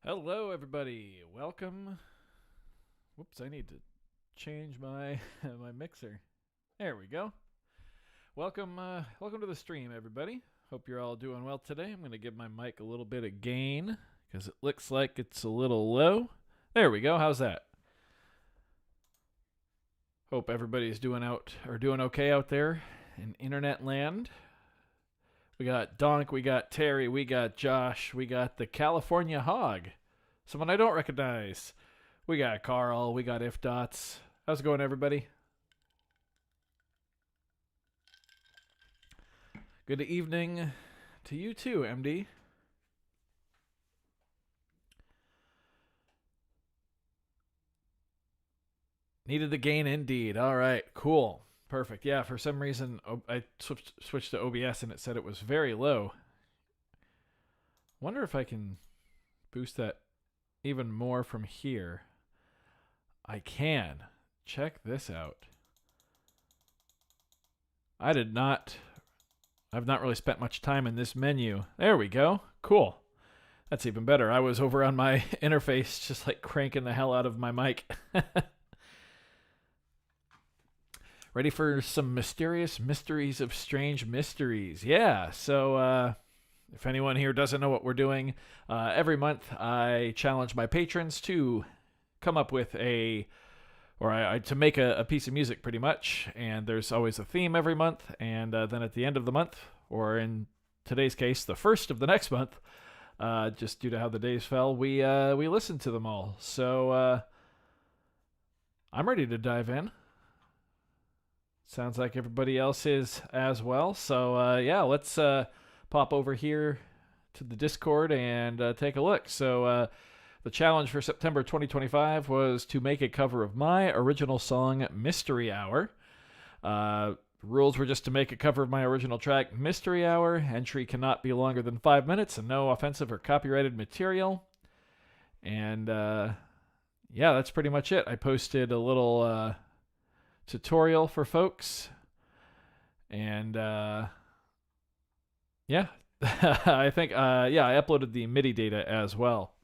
Hello, everybody. Welcome. Whoops, I need to change my my mixer. There we go. Welcome to the stream, everybody. Hope you're all doing well today. I'm going to give my mic a little bit of gain because it looks like it's a little low. There we go. How's that? Hope everybody's doing okay out there in internet land. We got Donk, we got Terry, we got Josh, we got the California Hog, someone I don't recognize. We got Carl, we got If Dots. How's it going, everybody? Good evening to you too, MD. Needed the gain indeed. All right, cool. Perfect. Yeah, for some reason I switched to OBS and it said it was very low. Wonder if I can boost that even more from here. I can. Check this out. I've not really spent much time in this menu. There we go. Cool. That's even better. I was over on my interface just like cranking the hell out of my mic. Ready for some mysterious mysteries of strange mysteries. Yeah, so if anyone here doesn't know what we're doing, every month I challenge my patrons to come up with to make a piece of music pretty much. And there's always a theme every month. And then at the end of the month, or in today's case, the first of the next month, just due to how the days fell, we listen to them all. So I'm ready to dive in. Sounds like everybody else is as well. So, yeah, let's pop over here to the Discord and take a look. So, the challenge for September 2025 was to make a cover of my original song, Mystery Hour. Rules were just to make a cover of my original track, Mystery Hour. Entry cannot be longer than 5 minutes and no offensive or copyrighted material. And, yeah, that's pretty much it. I posted a little tutorial for folks, and yeah. I think I uploaded the MIDI data as well,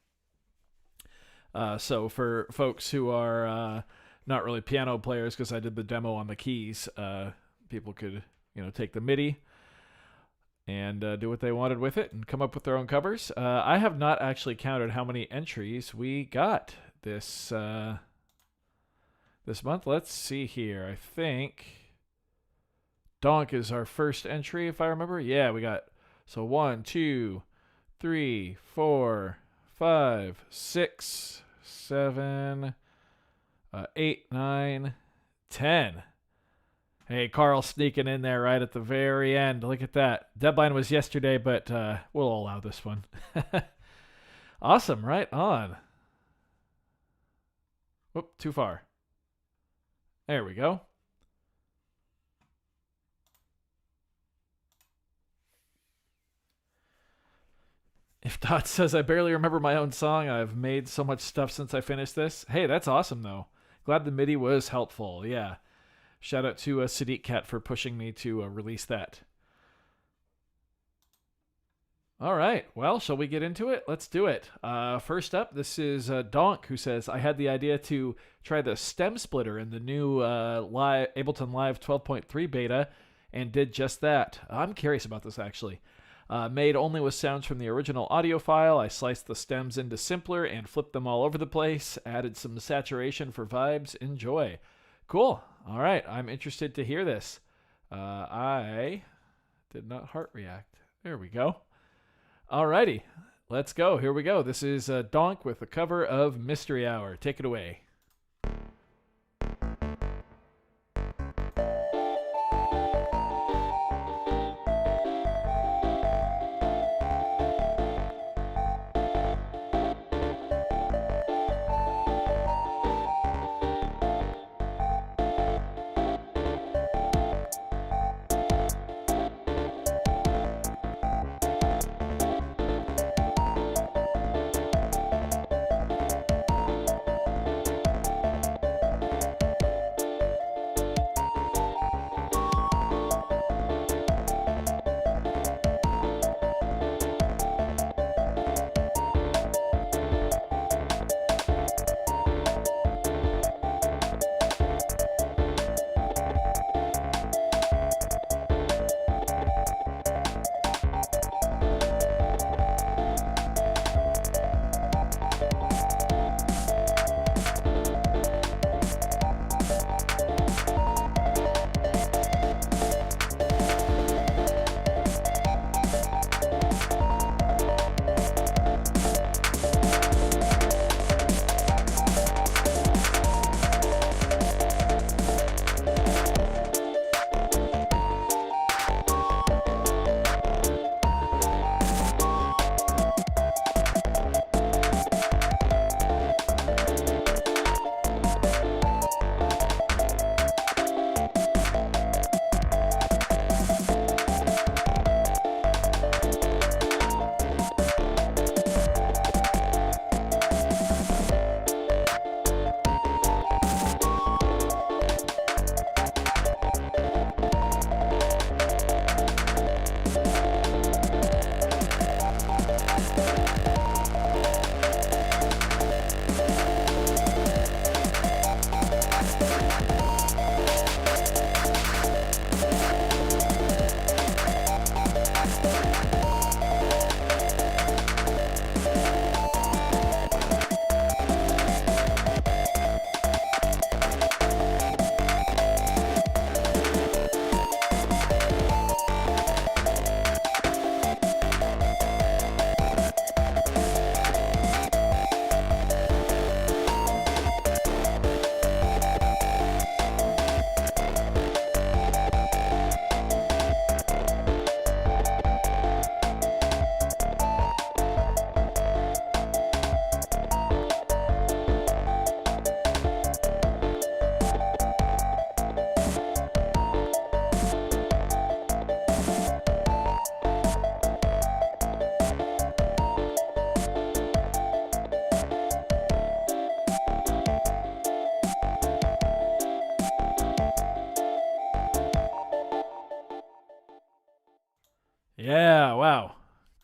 so for folks who are not really piano players, because I did the demo on the keys, people could take the MIDI and do what they wanted with it and come up with their own covers. I have not actually counted how many entries we got this month. Let's see here. I think Donk is our first entry, if I remember. Yeah, we got 1, 2, 3, 4, 5, 6, 7, 8, 9, 10. Hey, Carl sneaking in there right at the very end. Look at that. Deadline was yesterday, but we'll allow this one. Awesome, right on. Whoop, too far. There we go. If Dot says, I barely remember my own song, I've made so much stuff since I finished this. Hey, that's awesome, though. Glad the MIDI was helpful. Yeah. Shout out to Sadiq Cat for pushing me to release that. All right. Well, shall we get into it? Let's do it. First up, this is Donk, who says, I had the idea to try the stem splitter in the new Ableton Live 12.3 beta and did just that. I'm curious about this, actually. Made only with sounds from the original audio file. I sliced the stems into simpler and flipped them all over the place. Added some saturation for vibes. Enjoy. Cool. All right. I'm interested to hear this. I did not heart react. There we go. Alrighty, let's go. Here we go. This is Donk with a cover of Mystery Hour. Take it away.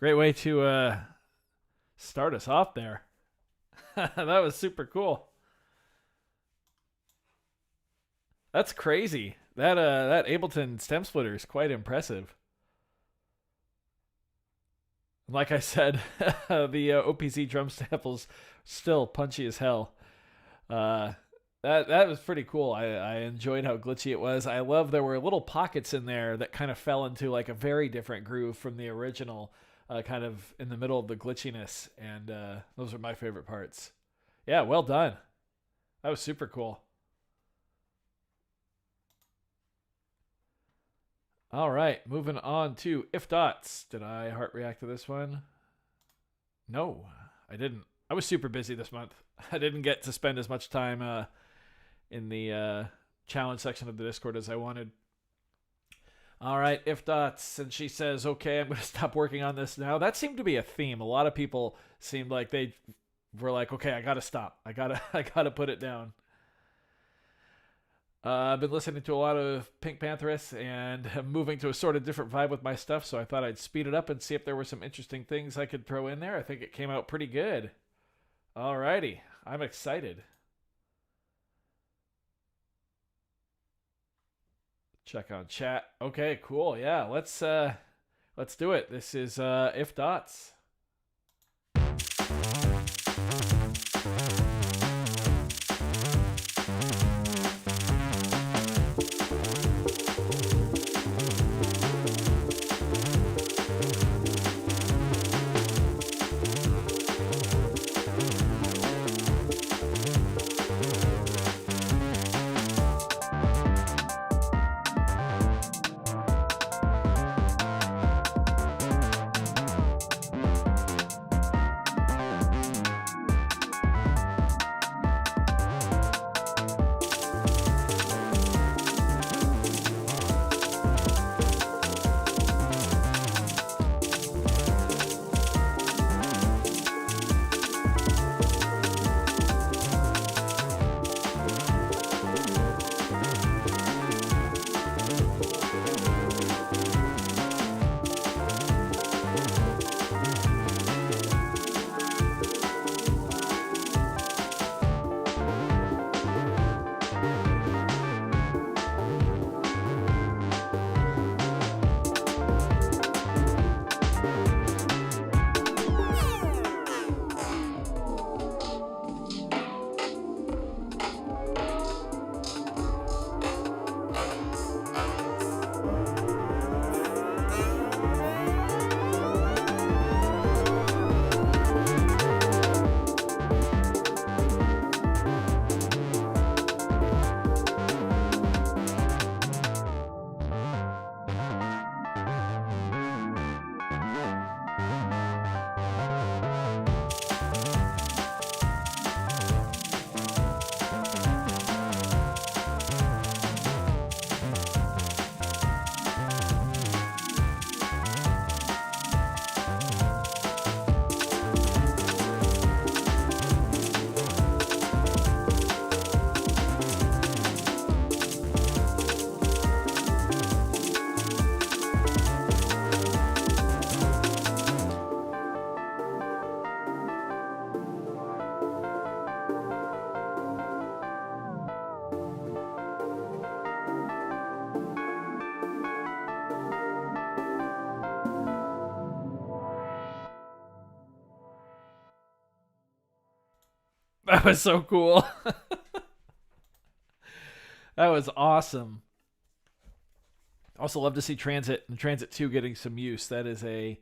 Great way to start us off there. That was super cool. That's crazy. That Ableton stem splitter is quite impressive. Like I said, the OPC drum samples still punchy as hell. Uh, that was pretty cool. I enjoyed how glitchy it was. I love there were little pockets in there that kind of fell into like a very different groove from the original, kind of in the middle of the glitchiness, and those are my favorite parts. Yeah, well done. That was super cool. All right, moving on to If Dots. Did I heart react to this one? No, I didn't. I was super busy this month. I didn't get to spend as much time in the challenge section of the Discord as I wanted. All right, If Dots, and she says, "Okay, I'm going to stop working on this now." That seemed to be a theme. A lot of people seemed like they were like, "Okay, I got to stop. I gotta put it down." I've been listening to a lot of Pink Pantheress, and I'm moving to a sort of different vibe with my stuff, so I thought I'd speed it up and see if there were some interesting things I could throw in there. I think it came out pretty good. Alrighty, I'm excited. Check on chat. Okay, cool. Yeah, let's do it. This is If Dots. That was so cool. That was awesome. Also love to see Transit and Transit 2 getting some use. That is a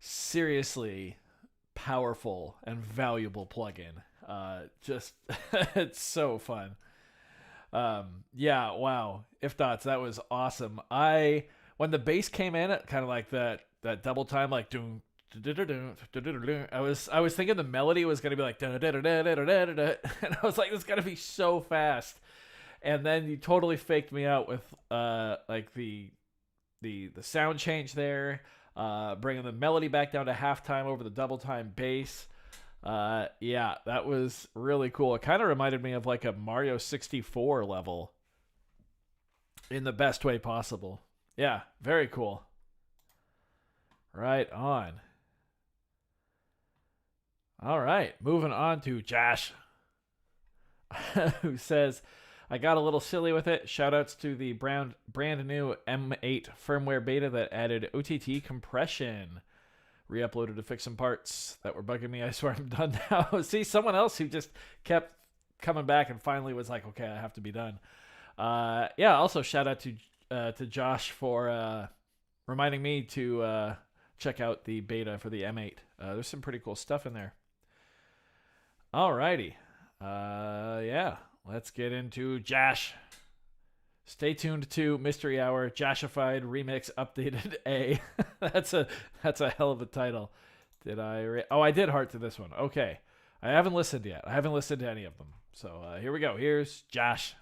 seriously powerful and valuable plugin. Just it's so fun. Yeah, wow. If Dots, that was awesome. When the bass came in, it kind of like that double time, like doom. I was thinking the melody was gonna be like, and I was like, it's gonna be so fast. And then you totally faked me out with like the sound change there, bringing the melody back down to halftime over the double time bass. Yeah, that was really cool. It kind of reminded me of like a Mario 64 level in the best way possible. Yeah, very cool. Right on. All right, moving on to Josh, who says, I got a little silly with it. Shoutouts to the brand new M8 firmware beta that added OTT compression. Re-uploaded to fix some parts that were bugging me. I swear I'm done now. See, someone else who just kept coming back and finally was like, okay, I have to be done. Yeah, also shout out to Josh for reminding me to check out the beta for the M8. There's some pretty cool stuff in there. Alrighty. Yeah, let's get into Josh. Stay tuned to Mystery Hour Joshified Remix Updated A. That's a hell of a title. Did I? I did heart to this one. Okay, I haven't listened yet. I haven't listened to any of them. So here we go. Here's Josh.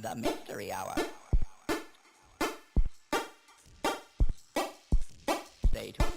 The Mystery Hour. Stay tuned.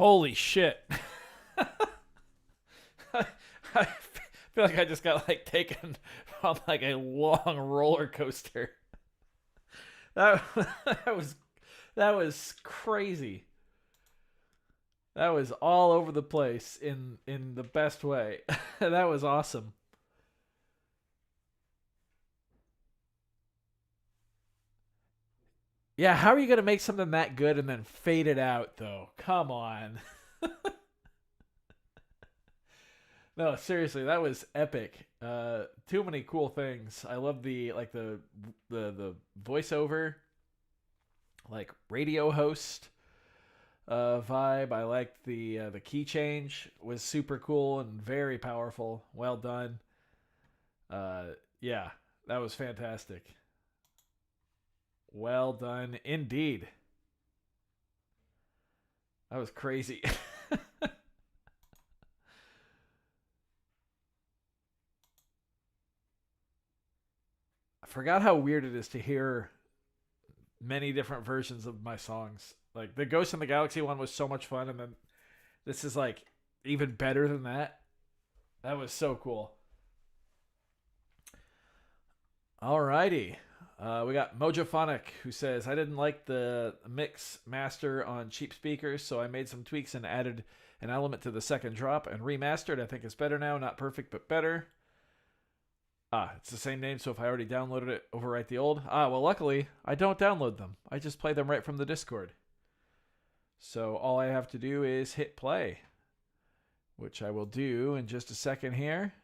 Holy shit. I feel like I just got like taken on like a long roller coaster. That that was crazy. That was all over the place in the best way. That was awesome. Yeah, how are you gonna make something that good and then fade it out though? Come on. No, seriously, that was epic. Too many cool things. I love the like the voiceover, like radio host vibe. I liked the key change was super cool and very powerful. Well done. Uh, yeah, that was fantastic. Well done indeed. That was crazy. I forgot how weird it is to hear many different versions of my songs. Like the Ghost in the Galaxy one was so much fun, and then this is like even better than that. That was so cool. Alrighty. We got Mojophonic who says, I didn't like the mix master on cheap speakers, so I made some tweaks and added an element to the second drop and remastered. I think it's better now. Not perfect, but better. It's the same name, so if I already downloaded it, overwrite the old. Well, luckily, I don't download them. I just play them right from the Discord. So all I have to do is hit play, which I will do in just a second here.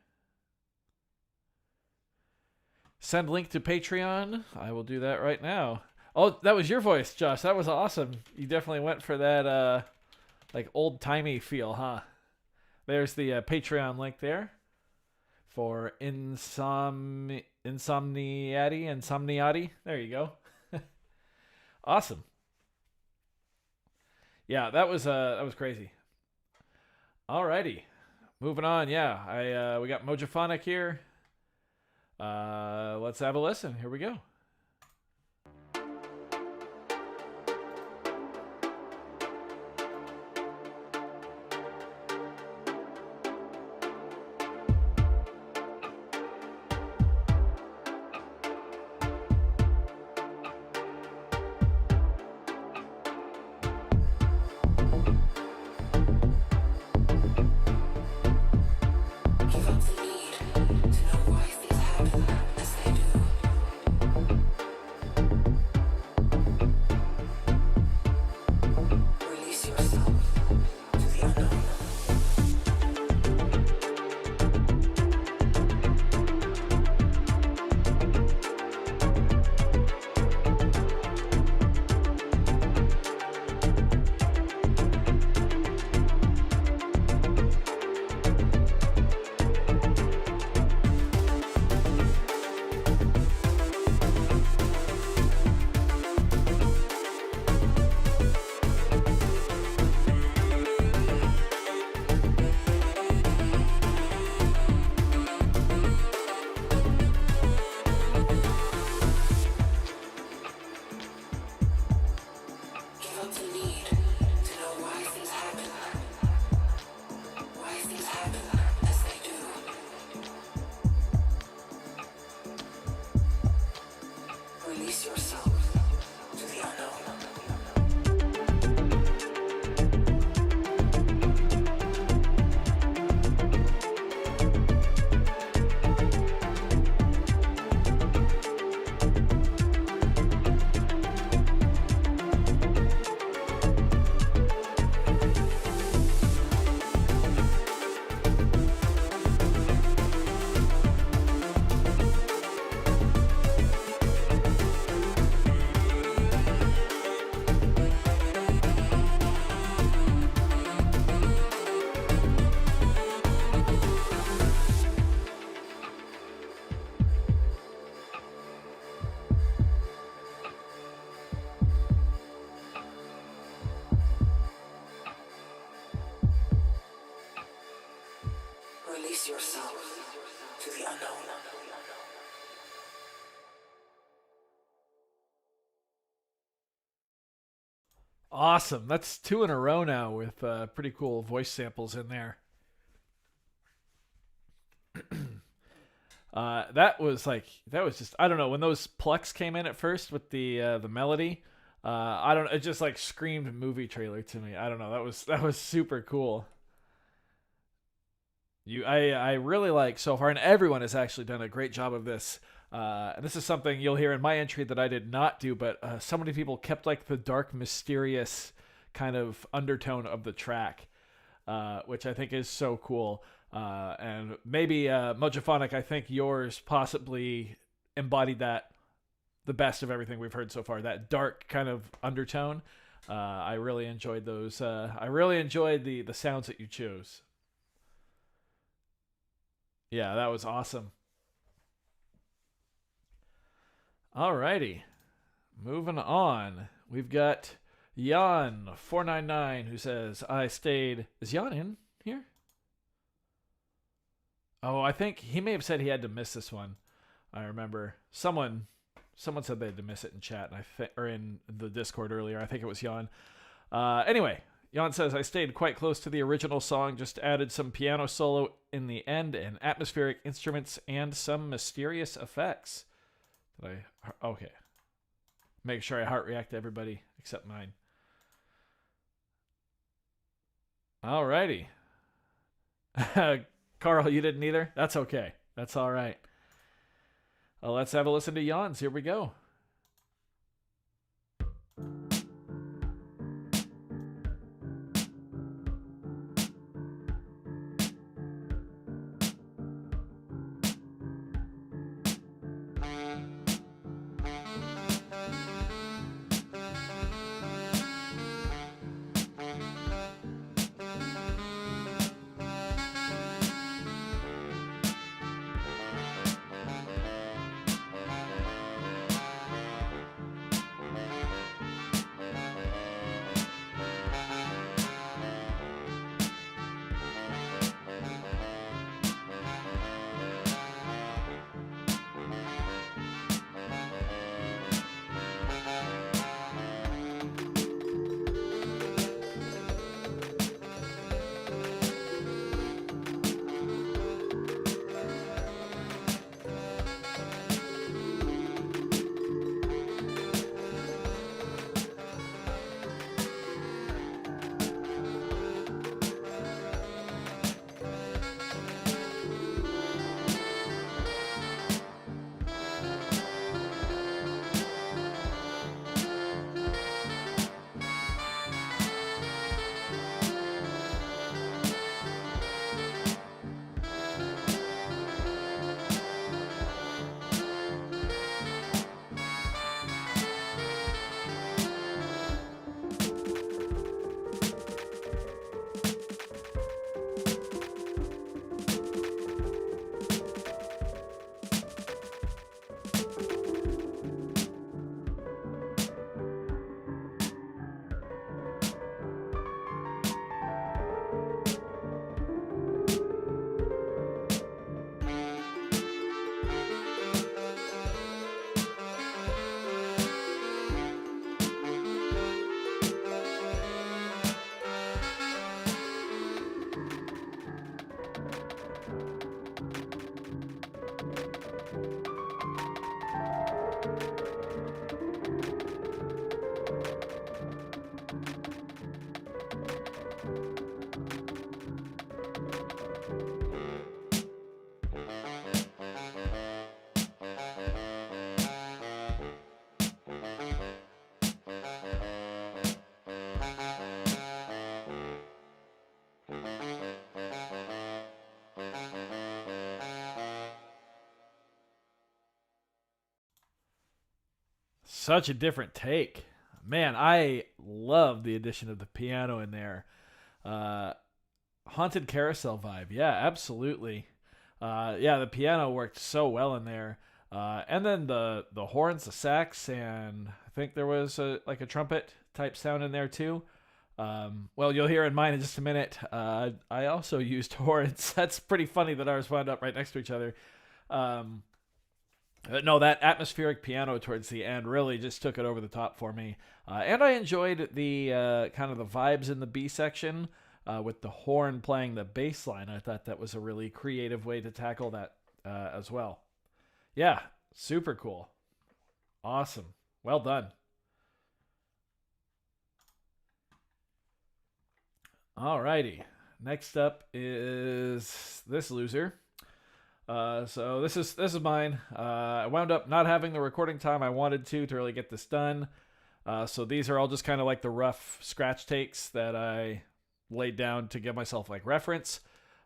Send link to Patreon. I will do that right now. Oh, that was your voice, Josh. That was awesome. You definitely went for that like old-timey feel, huh? There's the Patreon link there for Insomniati. There you go. Awesome. Yeah, that was crazy. Alrighty. Moving on, yeah. We got Mojophonic here. Let's have a listen. Here we go. Release yourself to the unknown. Awesome. That's 2 in a row now with pretty cool voice samples in there. That was just, I don't know, when those plucks came in at first with the melody. I don't, it just like screamed movie trailer to me. I don't know. That was super cool. I really like so far, and everyone has actually done a great job of this. And this is something you'll hear in my entry that I did not do, but so many people kept like the dark, mysterious kind of undertone of the track, which I think is so cool. And maybe Mojophonic, I think yours possibly embodied that the best of everything we've heard so far. That dark kind of undertone. I really enjoyed those. I really enjoyed the sounds that you chose. Yeah, that was awesome. Alrighty. Moving on. We've got Jan499 who says, I stayed. Is Jan in here? Oh, I think he may have said he had to miss this one. I remember someone said they had to miss it in chat, and or in the Discord earlier. I think it was Jan. Anyway, Jan says, I stayed quite close to the original song, just added some piano solo in the end and atmospheric instruments and some mysterious effects. Okay. Make sure I heart react to everybody except mine. Alrighty. Carl, you didn't either? That's okay. That's all right. Well, let's have a listen to Jan's. Here we go. Such a different take. Man, I love the addition of the piano in there. Uh, Haunted Carousel vibe. Yeah, absolutely. Yeah, the piano worked so well in there. And then the horns, the sax, and I think there was like a trumpet type sound in there too. Well, you'll hear in mine in just a minute. I also used horns. That's pretty funny that ours wound up right next to each other. No, that atmospheric piano towards the end really just took it over the top for me. And I enjoyed the kind of the vibes in the B section with the horn playing the bass line. I thought that was a really creative way to tackle that as well. Yeah, super cool. Awesome. Well done. Alrighty. Next up is this loser. So this is mine. I wound up not having the recording time I wanted to really get this done. So these are all just kind of like the rough scratch takes that I laid down to give myself like reference.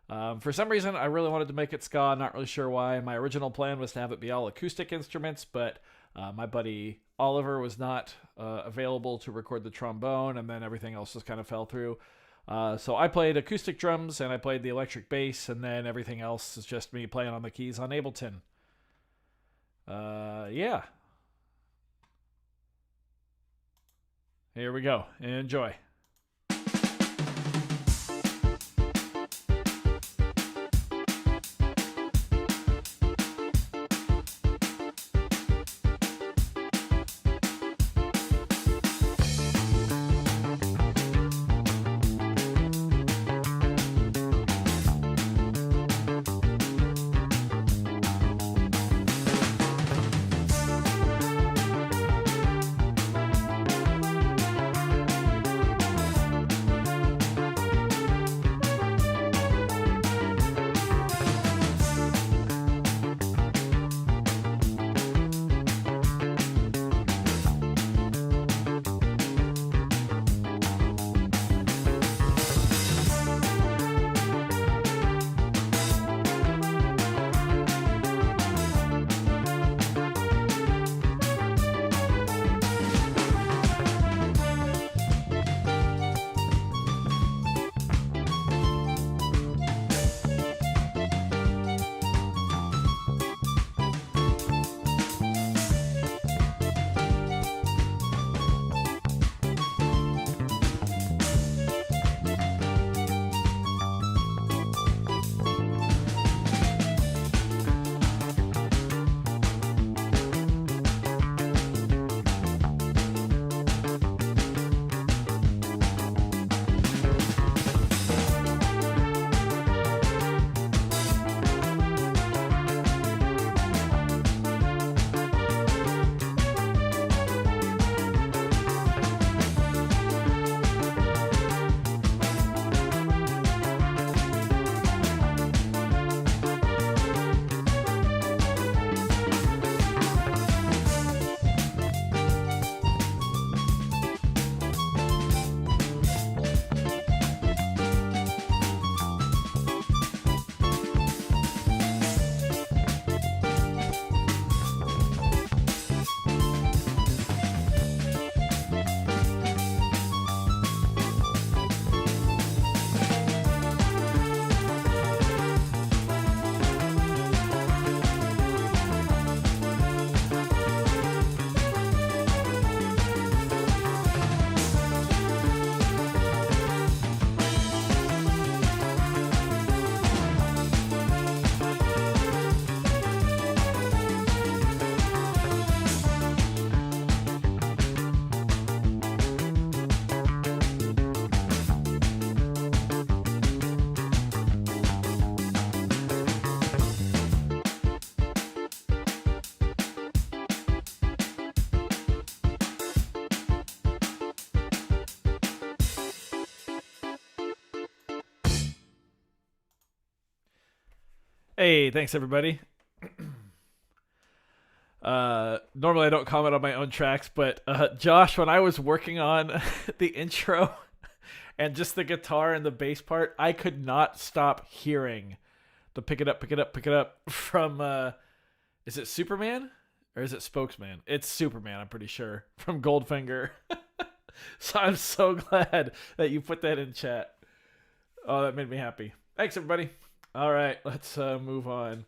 For some reason, I really wanted to make it ska. Not really sure why. My original plan was to have it be all acoustic instruments, but my buddy Oliver was not available to record the trombone, and then everything else just kind of fell through. So I played acoustic drums and I played the electric bass, and then everything else is just me playing on the keys on Ableton. Yeah. Here we go. Enjoy. Hey, thanks everybody. Normally I don't comment on my own tracks, but Josh, when I was working on the intro and just the guitar and the bass part, I could not stop hearing the pick it up, pick it up, pick it up from is it Superman or is it Spokesman? It's Superman, I'm pretty sure, from Goldfinger. So I'm so glad that you put that in chat. Oh, that made me happy. Thanks everybody. All right, let's move on.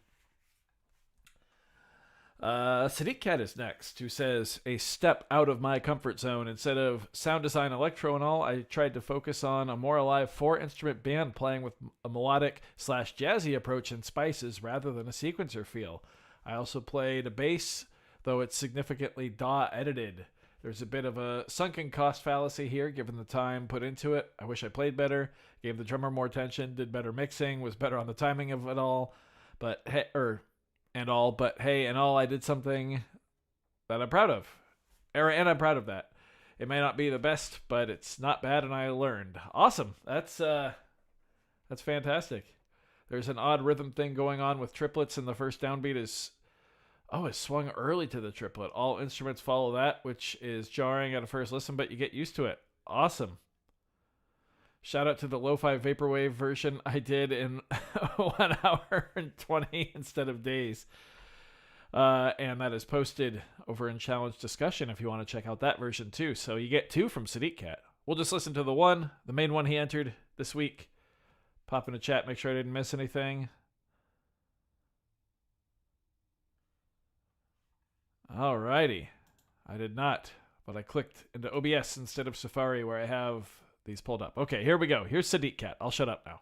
Sadiq Cat is next, who says, a step out of my comfort zone. Instead of sound design, electro, and all, I tried to focus on a more alive 4-instrument band playing with a melodic / jazzy approach and spices rather than a sequencer feel. I also played a bass, though it's significantly DAW edited. There's a bit of a sunken cost fallacy here, given the time put into it. I wish I played better, gave the drummer more attention, did better mixing, was better on the timing of it all. But hey, I did something that I'm proud of. And I'm proud of that. It may not be the best, but it's not bad, and I learned. Awesome. That's fantastic. There's an odd rhythm thing going on with triplets, and the first downbeat is swung early to the triplet. All instruments follow that, which is jarring at a first listen, but you get used to it. Awesome. Shout out to the lo-fi vaporwave version I did in 1 hour and 20 instead of days. And that is posted over in Challenge Discussion if you want to check out that version too. So you get 2 from Sadiq Cat. We'll just listen to the main one he entered this week. Pop in a chat, make sure I didn't miss anything. Alrighty. I did not, but I clicked into OBS instead of Safari where I have these pulled up. Okay, here we go. Here's Sadiq Cat. I'll shut up now.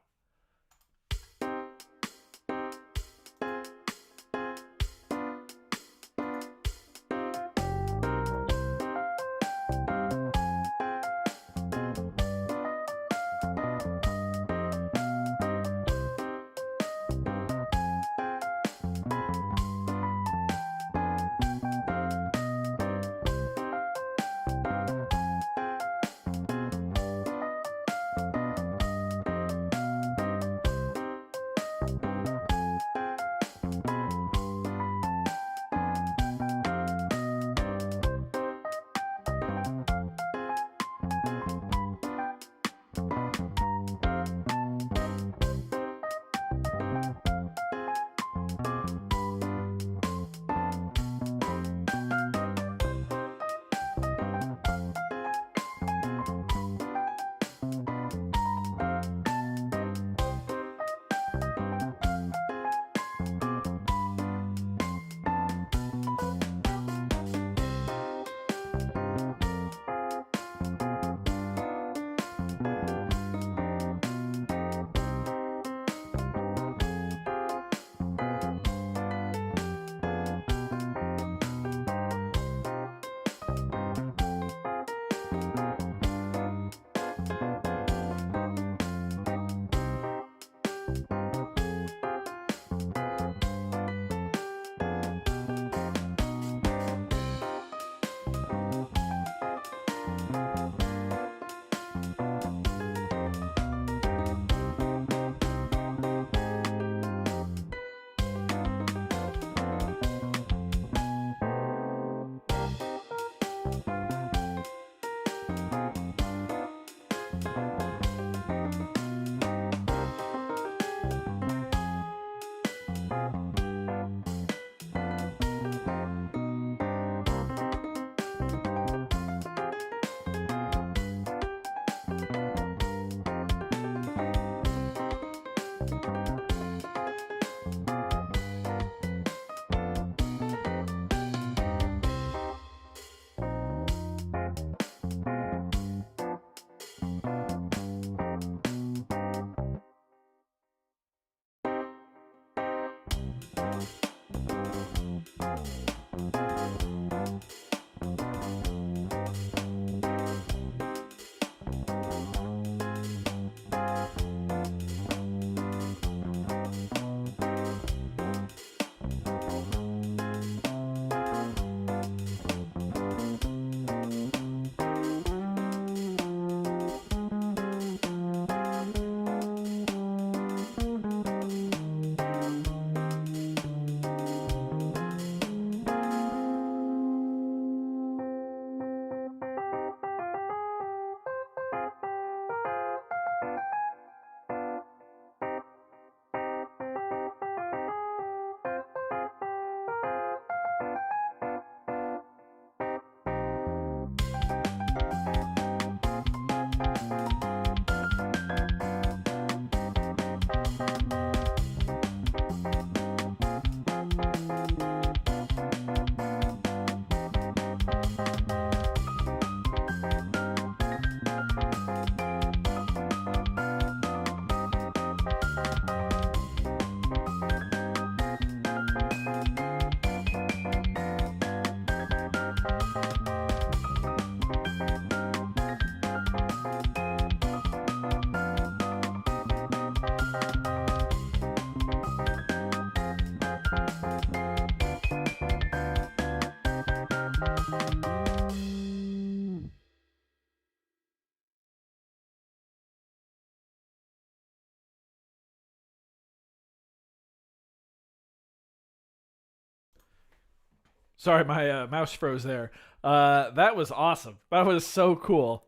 Sorry, my mouse froze there. That was awesome. That was so cool.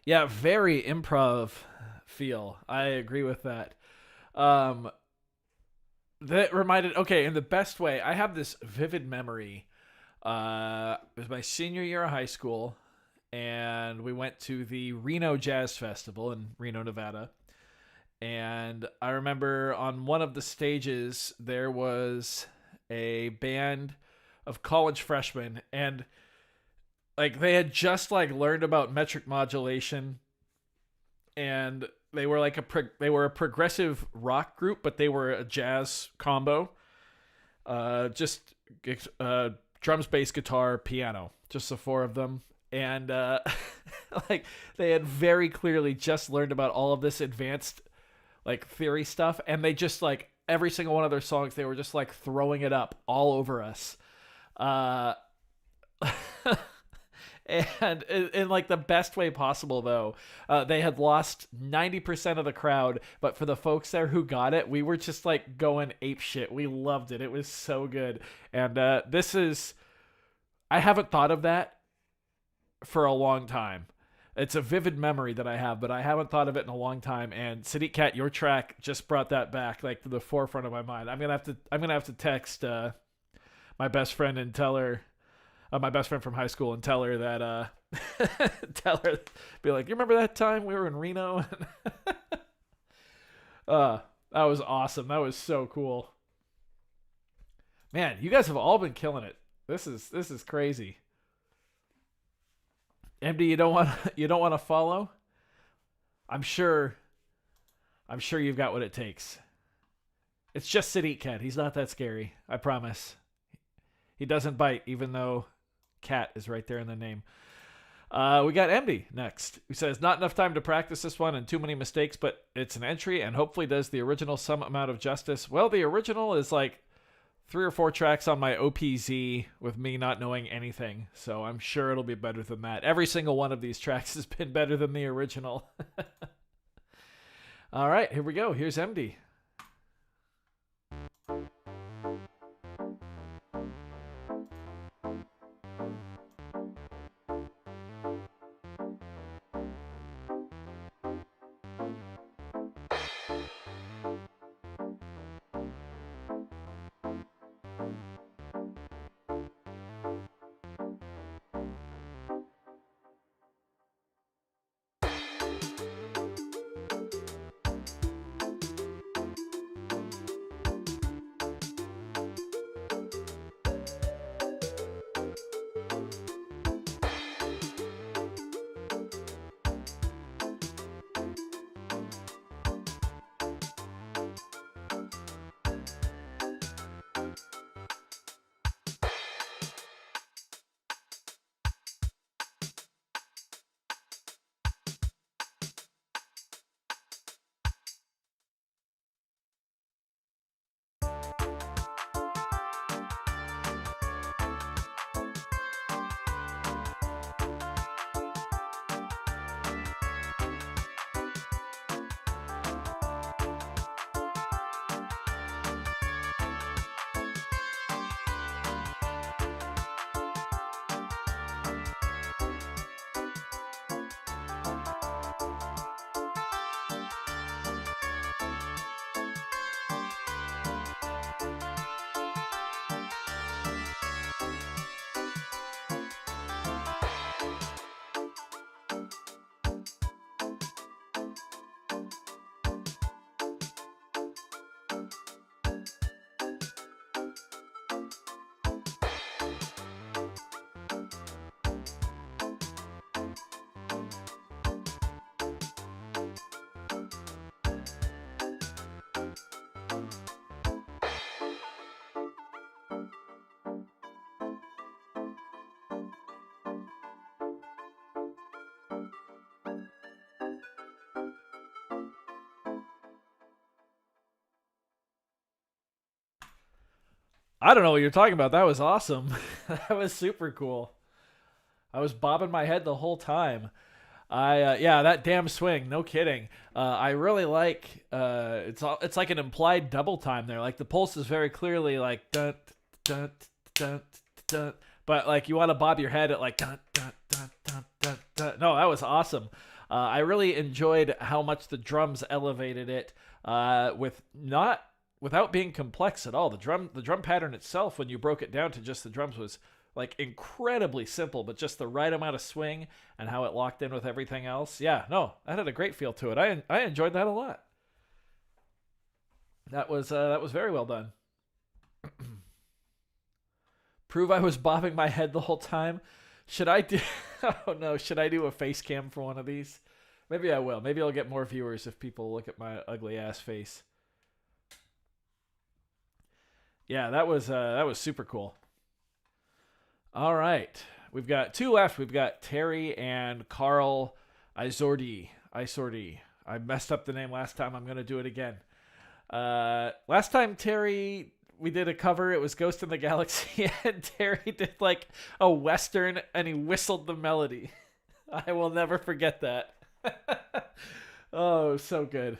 Yeah, very improv feel. I agree with that. Um, that reminded. Okay, in the best way, I have this vivid memory. It was my senior year of high school, and we went to the Reno Jazz Festival in Reno, Nevada. And I remember on one of the stages there was a band of college freshmen, and like they had just like learned about metric modulation, and they were like they were a progressive rock group, but they were a jazz combo. Just drums, bass, guitar, piano, just the four of them. And like they had very clearly just learned about all of this advanced like theory stuff, and they just like every single one of their songs they were just like throwing it up all over us. uh and in like the best way possible though. They had lost 90% of the crowd, but for the folks there who got it, we were just like going ape shit. We loved it. It was so good. And this is, I haven't thought of that for a long time. It's a vivid memory that I have, but I haven't thought of it in a long time. And Sadiq Cat, your track just brought that back like to the forefront of my mind. I'm gonna have to text my best friend and tell her, my best friend from high school, and tell her that be like, you remember that time we were in Reno? That was awesome. That was so cool. Man, you guys have all been killing it. This is crazy. MD, you don't want to follow? I'm sure you've got what it takes. It's just Sadiq Cat. He's not that scary. I promise. He doesn't bite, even though cat is right there in the name. We got MD next, who says, not enough time to practice this one and too many mistakes, but it's an entry and hopefully does the original some amount of justice. Well, the original is like 3 or 4 tracks on my OPZ with me not knowing anything, so I'm sure it'll be better than that. Every single one of these tracks has been better than the original. All right, here we go. Here's MD. I don't know what you're talking about. That was awesome. That was super cool. I was bobbing my head the whole time. Yeah, that damn swing, no kidding. I really like it's like an implied double time there. Like the pulse is very clearly like dun dun dun, dun. But like you want to bob your head at like dun, dun, dun, dun, dun, dun. No, that was awesome. I really enjoyed how much the drums elevated it without being complex at all. The drum pattern itself, when you broke it down to just the drums, was like incredibly simple, but just the right amount of swing and how it locked in with everything else. Yeah, no, that had a great feel to it. I enjoyed that a lot. That was very well done. Prove I was bobbing my head the whole time. Should I do? Oh no, should I do a face cam for one of these? Maybe I will. Maybe I'll get more viewers if people look at my ugly ass face. Yeah, that was super cool. All right, we've got two left. We've got Terry and Carl Isordi. I messed up the name last time. I'm gonna do it again. Last time Terry, we did a cover. It was Ghost in the Galaxy, and Terry did like a Western, and he whistled the melody. I will never forget that. Oh, so good.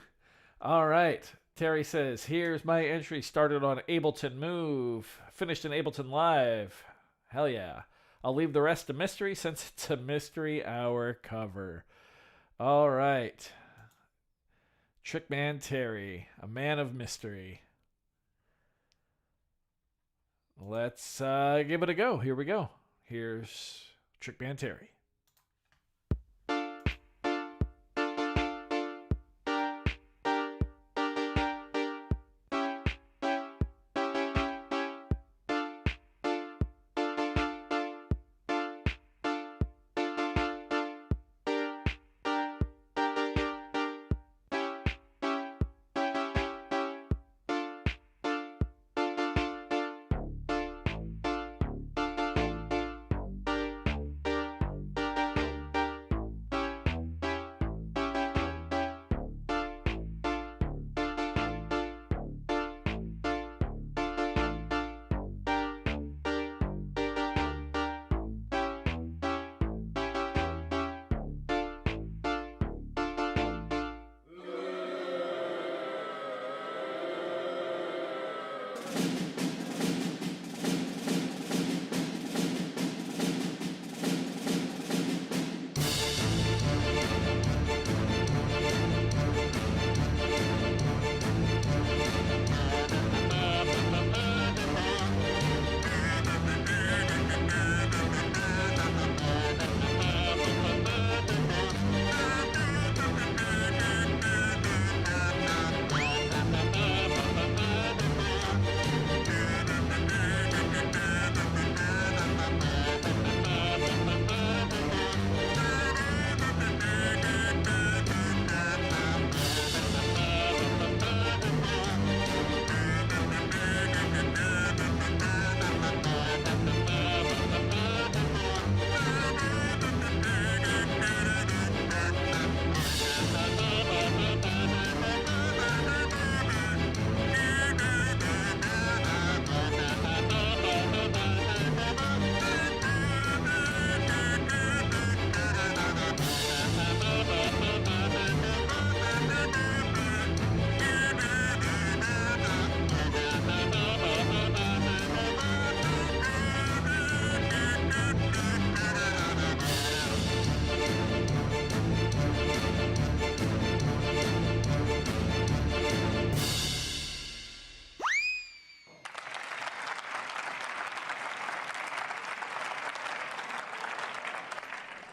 All right. Terry says, here's my entry. Started on Ableton Move. Finished in Ableton Live. Hell yeah. I'll leave the rest a mystery since it's a mystery hour cover. All right. Trickman Terry, a man of mystery. Let's give it a go. Here we go. Here's Trickman Terry.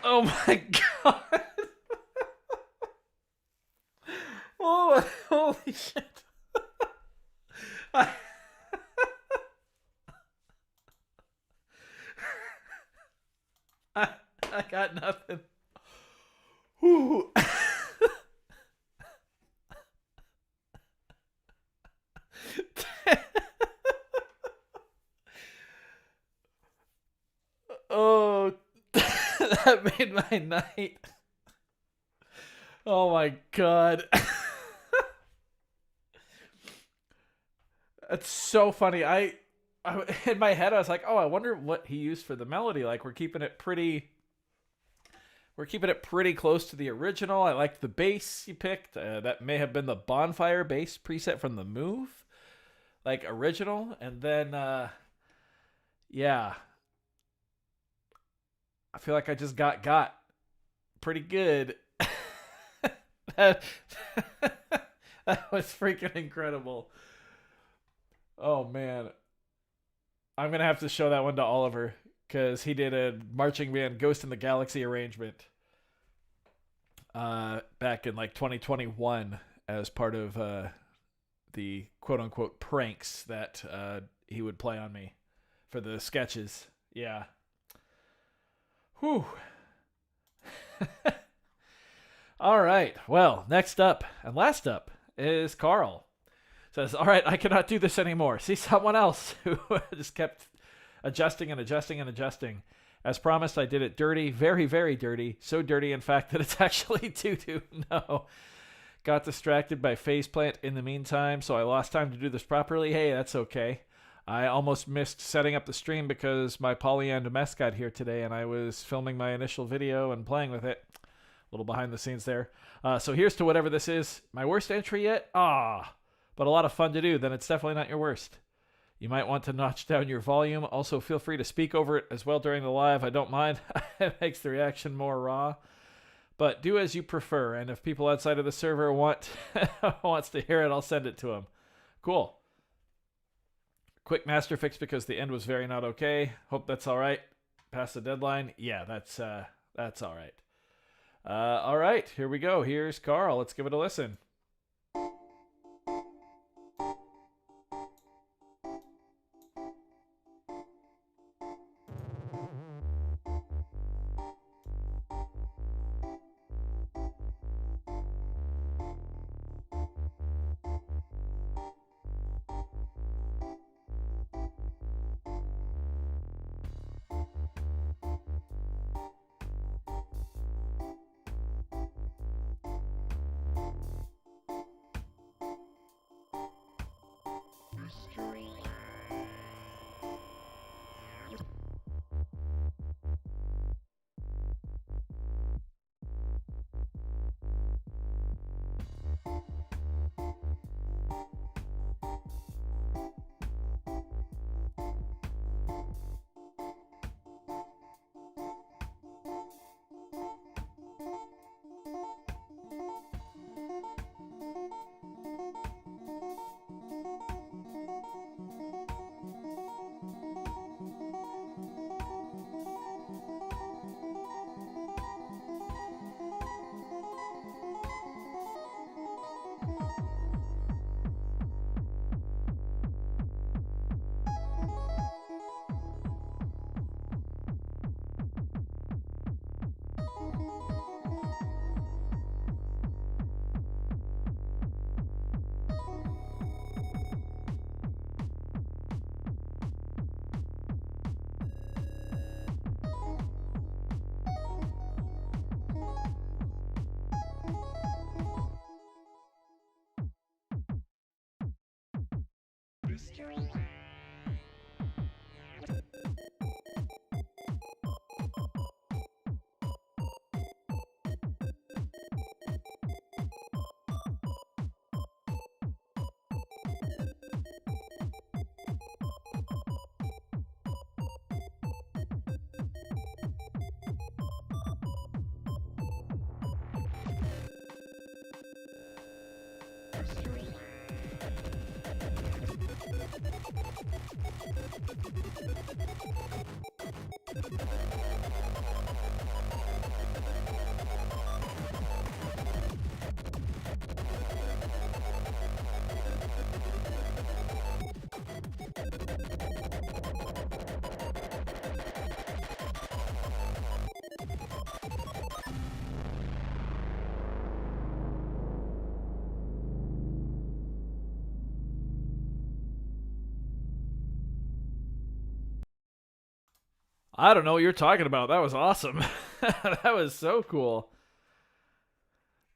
Oh my god. Oh, holy shit. I, I got nothing. Ooh. Oh, that made my night. Oh my god. That's so funny. I in my head I was like, "Oh, I wonder what he used for the melody." Like we're keeping it pretty close to the original. I liked the bass you picked. That may have been the Bonfire bass preset from the Move, like original. And then Yeah. I feel like I just got pretty good. that, that was freaking incredible. Oh man. I'm going to have to show that one to Oliver cuz he did a marching band Ghost in the Galaxy arrangement back in like 2021 as part of the quote unquote pranks that he would play on me for the sketches. Yeah. Whew. All right. Well, next up and last up is Carl. Says, all right, I cannot do this anymore. See someone else who just kept adjusting and adjusting and adjusting. As promised, I did it dirty, very, very dirty. So dirty, in fact, that it's actually doo-doo. No. Got distracted by faceplant in the meantime, so I lost time to do this properly. Hey, that's okay. I almost missed setting up the stream because my polyand mess got here today, and I was filming my initial video and playing with it. A little behind the scenes there. So here's to whatever this is. My worst entry yet? But a lot of fun to do. Then it's definitely not your worst. You might want to notch down your volume. Also, feel free to speak over it as well during the live. I don't mind. It makes the reaction more raw. But do as you prefer. And if people outside of the server wants to hear it, I'll send it to them. Cool. Quick master fix because the end was very not okay. Hope that's all right. Past the deadline. Yeah, that's all right. All right, here we go. Here's Carl. Let's give it a listen. I don't know what you're talking about. That was awesome. That was so cool.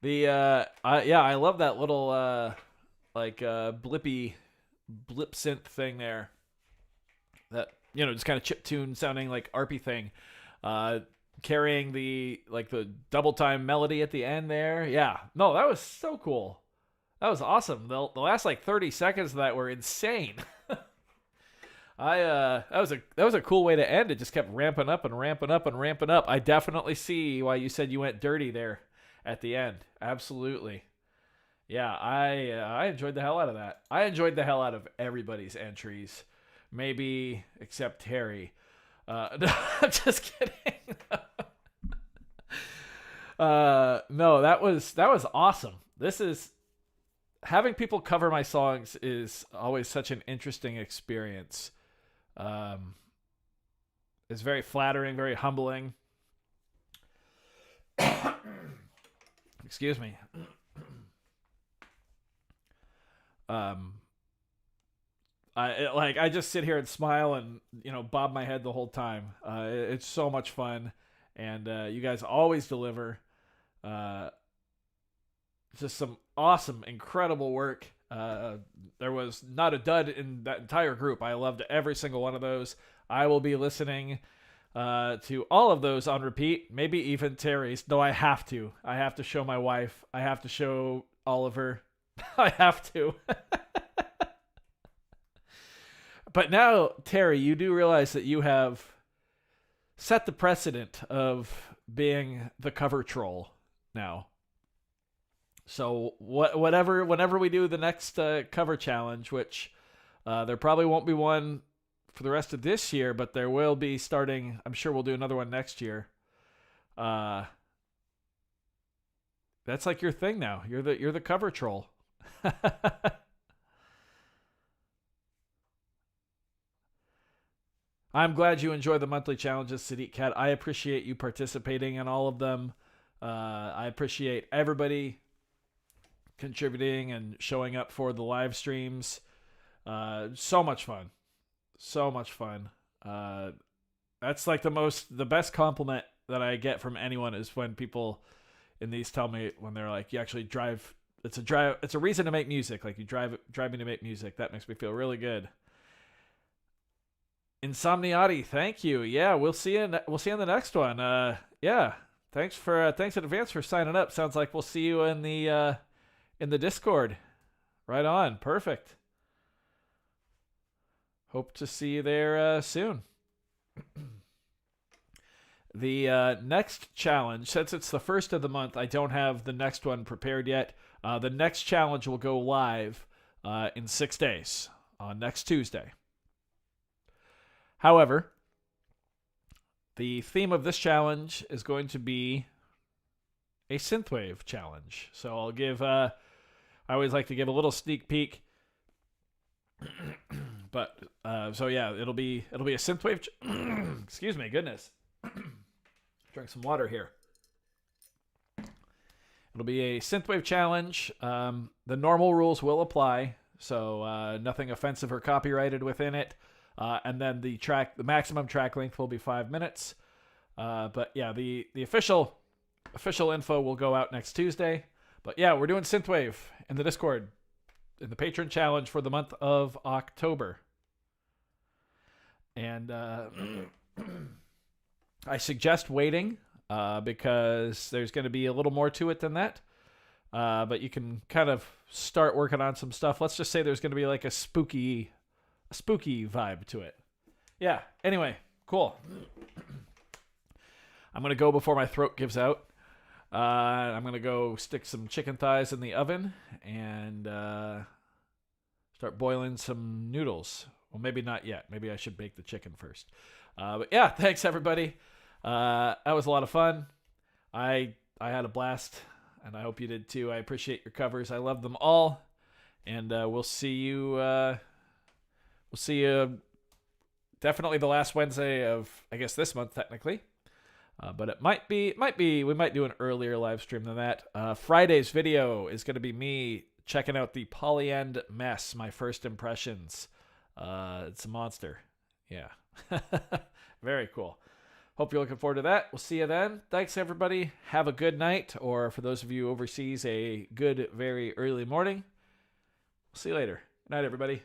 I love that little blippy blip synth thing there. That just kind of chiptune sounding like ARPy thing. Carrying the double time melody at the end there. Yeah. No, that was so cool. That was awesome. The last 30 seconds of that were insane. That was a cool way to end. It just kept ramping up and ramping up and ramping up. I definitely see why you said you went dirty there at the end. Absolutely. Yeah, I enjoyed the hell out of that. I enjoyed the hell out of everybody's entries, maybe except Terry. No, I'm just kidding. No, that was awesome. This is having people cover my songs is always such an interesting experience. It's very flattering, very humbling. Excuse me. I just sit here and smile and bob my head the whole time. It's so much fun, and you guys always deliver. Just some awesome, incredible work. There was not a dud in that entire group. I loved every single one of those. I will be listening to all of those on repeat, maybe even Terry's. Though I have to. I have to show my wife. I have to show Oliver. I have to. But now, Terry, you do realize that you have set the precedent of being the cover troll now. So whenever we do the next cover challenge, which there probably won't be one for the rest of this year, but there will be starting. I'm sure we'll do another one next year. That's like your thing now. You're the cover troll. I'm glad you enjoy the monthly challenges, Sadiq Cat. I appreciate you participating in all of them. I appreciate everybody contributing and showing up for the live streams. So much fun. So much fun. That's like the best compliment that I get from anyone is when people in these tell me, when they're like, you actually drive. It's a reason to make music. Like you drive me to make music. That makes me feel really good. Insomniati, thank you. Yeah, we'll see you in the next one. Yeah, thanks in advance for signing up. Sounds like we'll see you in the Discord. Right on. Perfect. Hope to see you there soon. The next challenge, since it's the first of the month, I don't have the next one prepared yet. The next challenge will go live in 6 days on next Tuesday. However, the theme of this challenge is going to be a synthwave challenge. So I'll give. I always like to give a little sneak peek. But so yeah, it'll be a synthwave. Excuse me, goodness. Drink some water here. It'll be a synthwave challenge. The normal rules will apply, so nothing offensive or copyrighted within it. And then the maximum track length will be 5 minutes. But yeah, the official info will go out next Tuesday. But yeah, we're doing synthwave in the Discord, in the Patron challenge for the month of October. And I suggest waiting because there's going to be a little more to it than that. But you can kind of start working on some stuff. Let's just say there's going to be like a spooky vibe to it. Yeah, anyway, cool. I'm going to go before my throat gives out. I'm going to go stick some chicken thighs in the oven and start boiling some noodles. Well, maybe not yet. Maybe I should bake the chicken first. But yeah, thanks everybody. That was a lot of fun. I had a blast, and I hope you did too. I appreciate your covers. I love them all. And we'll see you... we'll see you definitely the last Wednesday of, I guess, this month, technically. But it might be, we might do an earlier live stream than that. Friday's video is going to be me checking out the Polyend Mess, my first impressions. It's a monster. Yeah. Very cool. Hope you're looking forward to that. We'll see you then. Thanks, everybody. Have a good night, or for those of you overseas, a good, very early morning. We'll see you later. Good night, everybody.